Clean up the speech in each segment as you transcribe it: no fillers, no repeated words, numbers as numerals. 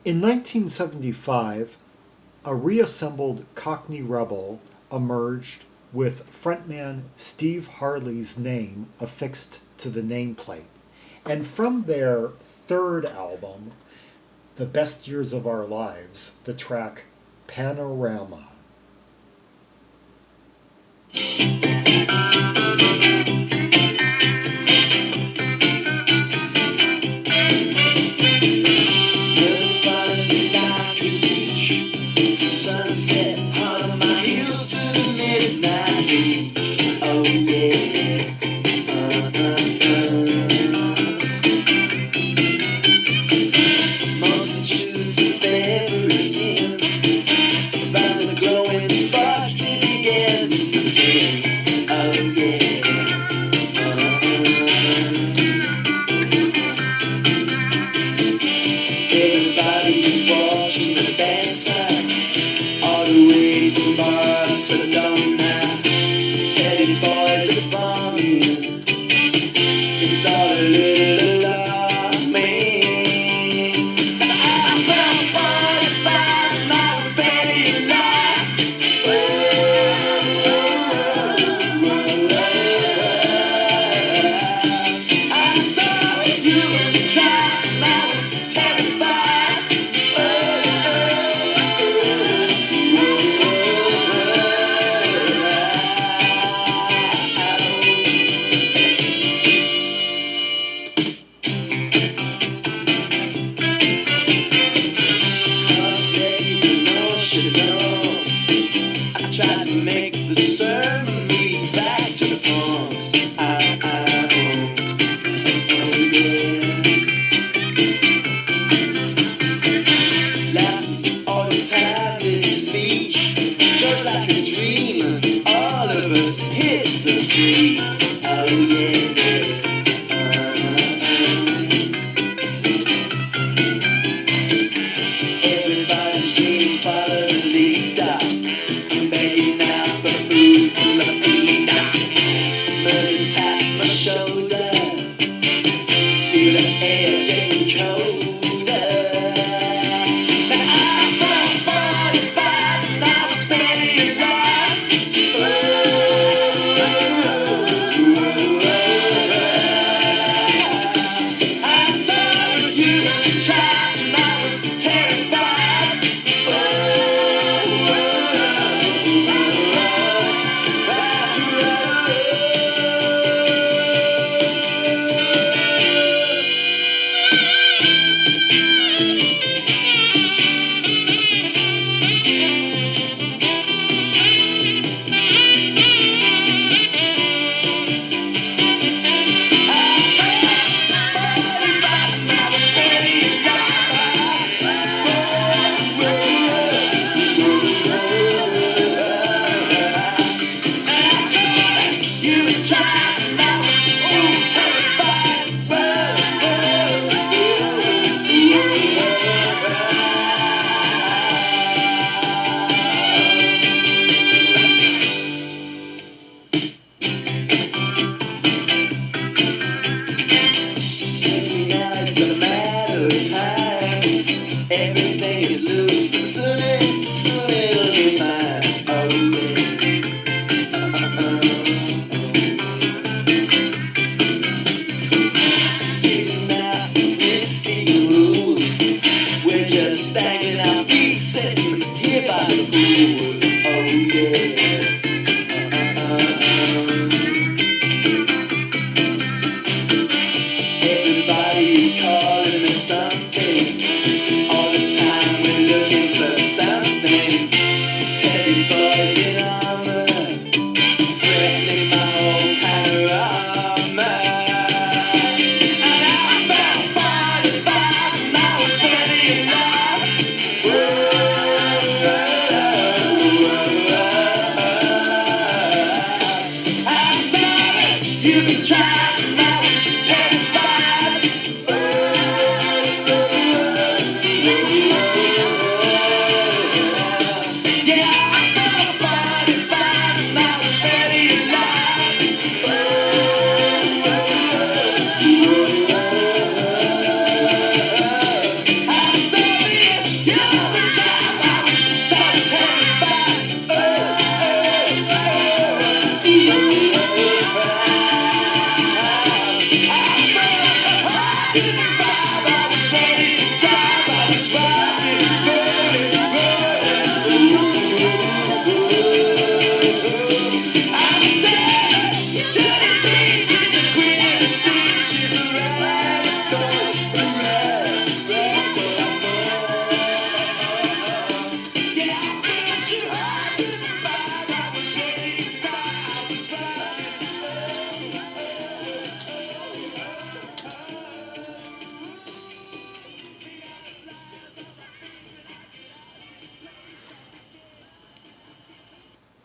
In 1975, a reassembled Cockney Rebel emerged with frontman Steve Harley's name affixed to the nameplate. And from their third album, The Best Years of Our Lives, the track Panorama.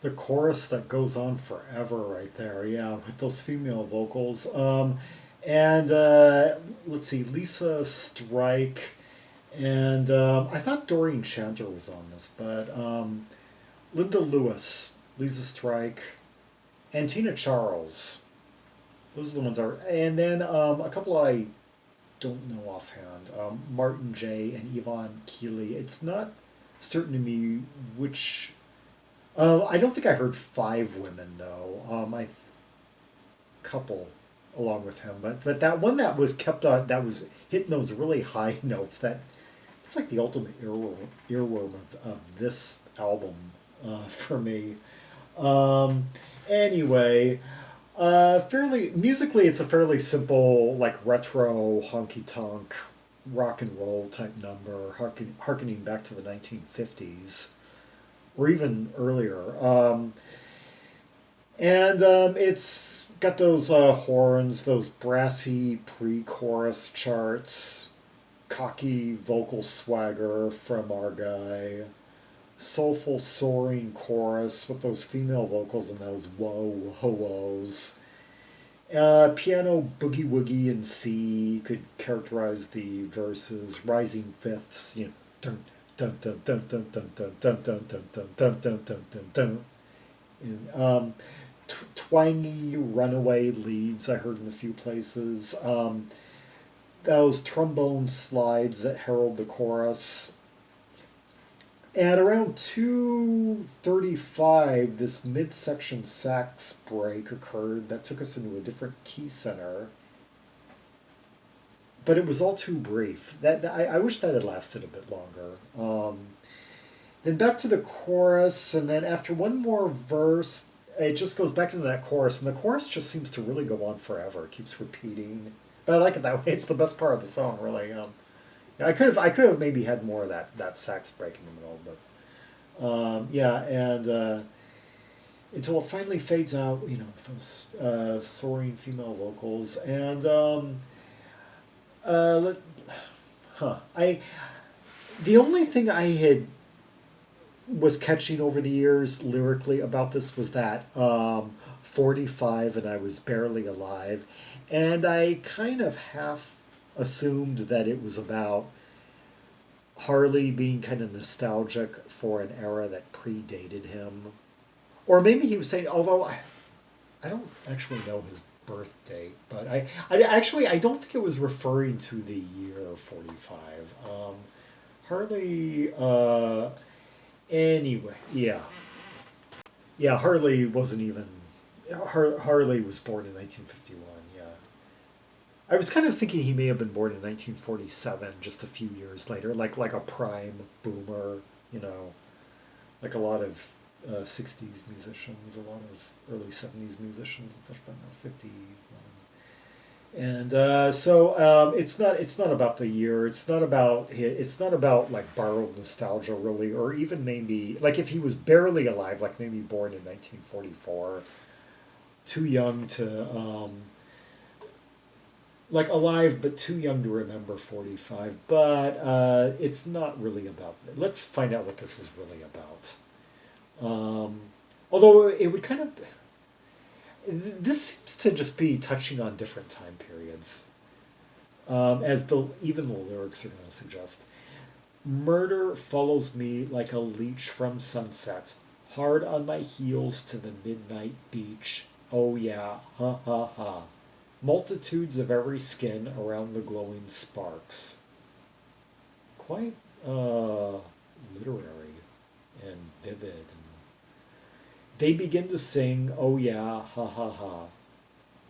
The chorus that goes on forever right there, yeah, with those female vocals. And let's see, Liza Strike, and I thought Doreen Chanter was on this, but Linda Lewis, Liza Strike, and Tina Charles. Those are the ones are, and then a couple I don't know offhand. Martin J. and Yvonne Keeley. It's not certain to me which. I don't think I heard five women though. Couple along with him, but that one that was kept on, that was hitting those really high notes. That it's like the ultimate earworm of this album for me. Anyway, fairly musically, it's a fairly simple, like retro honky tonk rock and roll type number, harkening back to the 1950s or even earlier. And it's got those horns, those brassy pre-chorus charts, cocky vocal swagger from our guy, soulful soaring chorus with those female vocals and those whoa ho-ohs. Piano boogie woogie in C could characterize the verses, rising fifths, you know, dun dun dun dun dun dun dun dun dun dun dun dun dun dun dun dun. And, twangy runaway leads I heard in a few places. Those trombone slides that herald the chorus. At around 2:35, this midsection sax break occurred that took us into a different key center. But it was all too brief. I wish that had lasted a bit longer. Then back to the chorus, and then after one more verse, it just goes back into that chorus, and the chorus just seems to really go on forever. It keeps repeating. But I like it that way. It's the best part of the song, really. I could have maybe had more of that sax break in the middle, but yeah, and until it finally fades out, you know, with those soaring female vocals, and the only thing I had was catching over the years lyrically about this was that 45 and I was barely alive, and I kind of half assumed that it was about Harley being kind of nostalgic for an era that predated him. Or maybe he was saying, although I don't actually know his birth date, but I don't think it was referring to the year 45. Harley, anyway, yeah. Yeah, Harley wasn't even, Harley was born in 1951, yeah. I was kind of thinking he may have been born in 1947, just a few years later, like a prime boomer, you know, like a lot of 60s musicians, a lot of early 70s musicians and such, but no, 50. And so it's not about the year. It's not about like borrowed nostalgia really, or even maybe like if he was barely alive, like maybe born in 1944, too young to like alive but too young to remember 45. But it's not really about. Let's find out what this is really about. Although it would kind of. This seems to just be touching on different time periods, as even the lyrics are going to suggest. Murder follows me like a leech from sunset, hard on my heels to the midnight beach. Oh yeah, ha ha ha. Multitudes of every skin around the glowing sparks. Quite literary and vivid. They begin to sing, oh yeah, ha ha ha.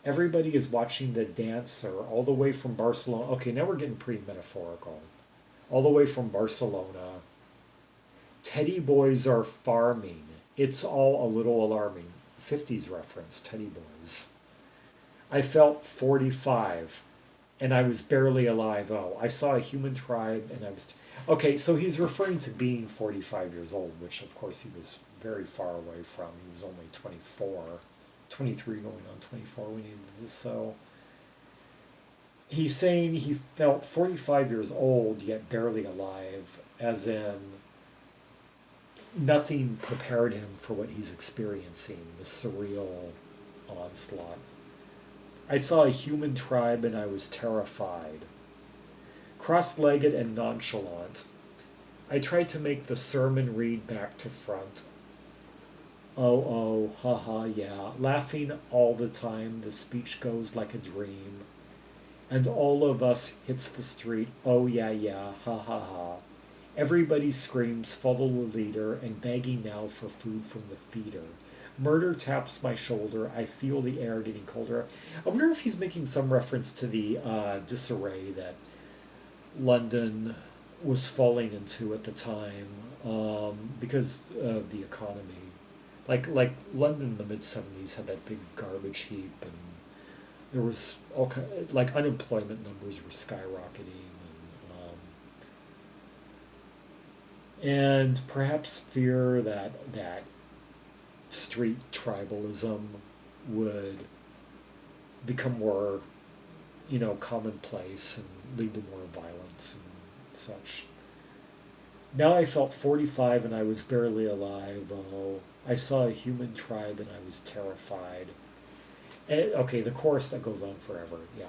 Everybody is watching the dancer all the way from Barcelona. Okay, now we're getting pretty metaphorical. All the way from Barcelona. Teddy boys are farming. It's all a little alarming. 50s reference, Teddy boys. I felt 45, and I was barely alive. Oh, I saw a human tribe, and I was... Okay, so he's referring to being 45 years old, which of course he was very far away from. He was only 23 going on 24 when he did this. So he's saying he felt 45 years old yet barely alive, as in nothing prepared him for what he's experiencing, the surreal onslaught. I saw a human tribe and I was terrified. Cross-legged and nonchalant, I tried to make the sermon read back to front. Oh, haha, yeah. Laughing all the time, the speech goes like a dream. And all of us hits the street, oh yeah, ha ha ha. Everybody screams, follow the leader, and begging now for food from the feeder. Murder taps my shoulder, I feel the air getting colder. I wonder if he's making some reference to the disarray that London was falling into at the time because of the economy. Like London in the mid-70s had that big garbage heap, and there was all kind, like unemployment numbers were skyrocketing, and perhaps fear that street tribalism would become more, commonplace and lead to more violence and such. Now I felt 45 and I was barely alive. Oh, I saw a human tribe and I was terrified. Okay, the chorus that goes on forever. Yeah.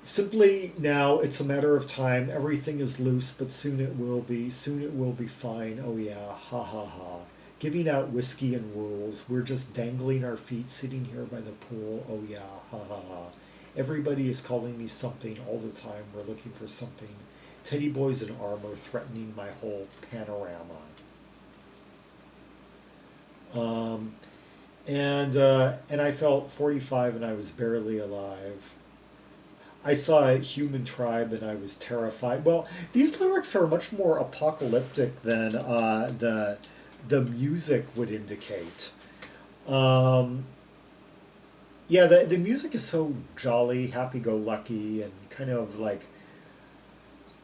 Simply now, it's a matter of time. Everything is loose, but soon it will be. Soon it will be fine. Oh yeah, ha ha ha. Giving out whiskey and rules. We're just dangling our feet, sitting here by the pool. Oh yeah, ha ha ha. Everybody is calling me something all the time. We're looking for something. Teddy boys in armor threatening my whole panorama. And I felt 45 and I was barely alive. I saw a human tribe and I was terrified. Well, these lyrics are much more apocalyptic than the music would indicate. Yeah, the music is so jolly, happy-go-lucky, and kind of like,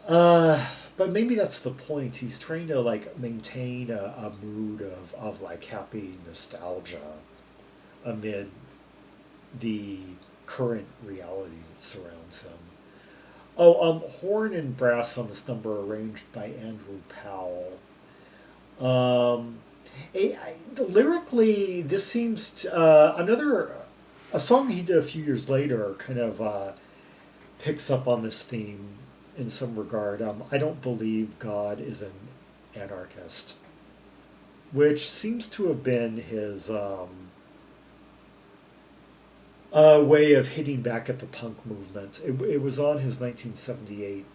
but maybe that's the point. He's trying to like maintain a mood of like happy nostalgia amid the current reality that surrounds him. Oh, horn and brass on this number arranged by Andrew Powell. Lyrically, this seems to, a song he did a few years later kind of picks up on this theme in some regard. I don't believe God is an anarchist, which seems to have been his way of hitting back at the punk movement. It was on his 1978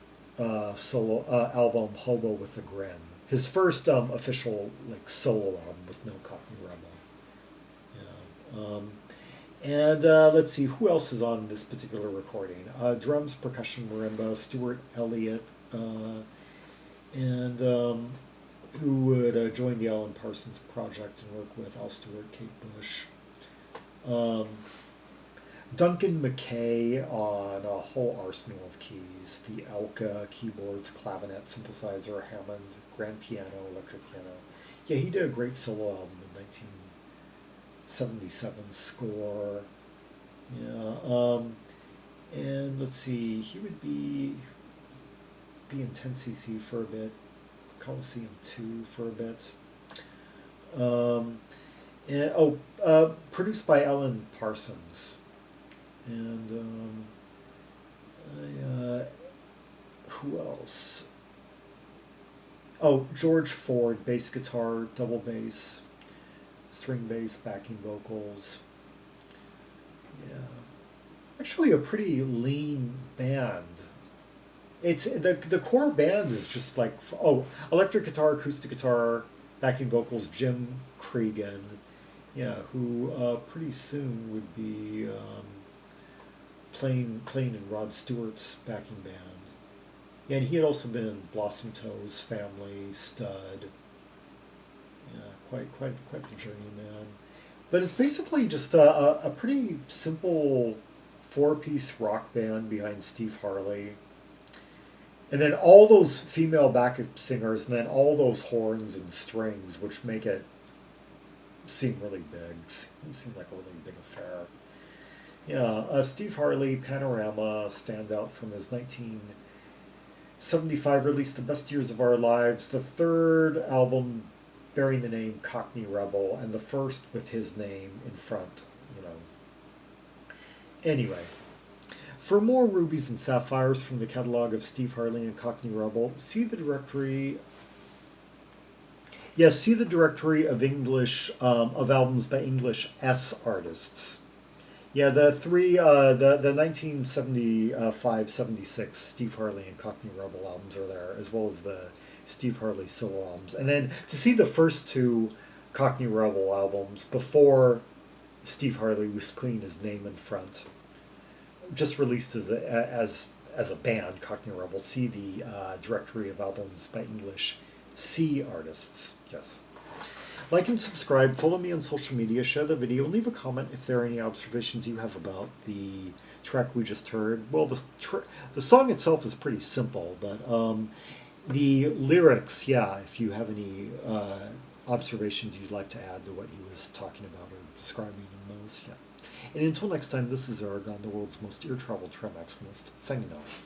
solo album Hobo with a Grin, his first official like solo album with no Cockney Rebel. Yeah. Let's see, who else is on this particular recording? Drums, percussion, marimba, Stuart Elliott, and who would join the Alan Parsons Project and work with Al Stewart, Kate Bush. Duncan Mackay on a whole arsenal of keys, the elka, keyboards, clavinet, synthesizer, Hammond, grand piano, electric piano. Yeah, he did a great solo album in 1977, Score. Yeah, and let's see, he would be in 10cc for a bit, Coliseum 2 for a bit. Produced by Alan Parsons. And who else? Oh, George Ford, bass guitar, double bass, string bass, backing vocals. Yeah, actually a pretty lean band. It's the core band is just like electric guitar, acoustic guitar, backing vocals, Jim Cregan. Yeah, who pretty soon would be playing in Rod Stewart's backing band. Yeah, and he had also been in Blossom Toes, Family, Stud. Yeah, quite the journeyman. But it's basically just a pretty simple four-piece rock band behind Steve Harley. And then all those female backup singers, and then all those horns and strings, which make it seem really big, seem like a really big affair. Yeah, Steve Harley, Panorama, standout from his 19 75 released The Best Years of Our Lives, the third album bearing the name Cockney Rebel, and the first with his name in front, you know. Anyway, for more rubies and sapphires from the catalog of Steve Harley and Cockney Rebel, see the directory. Yes, see the directory of English of albums by English S artists. Yeah, the 1975-76 Steve Harley and Cockney Rebel albums are there, as well as the Steve Harley solo albums. And then to see the first two Cockney Rebel albums before Steve Harley was putting his name in front, just released as a band, Cockney Rebel, see the directory of albums by English C artists. Yes. Like and subscribe, follow me on social media, share the video, leave a comment if there are any observations you have about the track we just heard. Well, the song itself is pretty simple, but the lyrics, yeah, if you have any observations you'd like to add to what he was talking about or describing in those, yeah. And until next time, this is Zaragon, the world's most ear-traveled trim maximalist, signing off.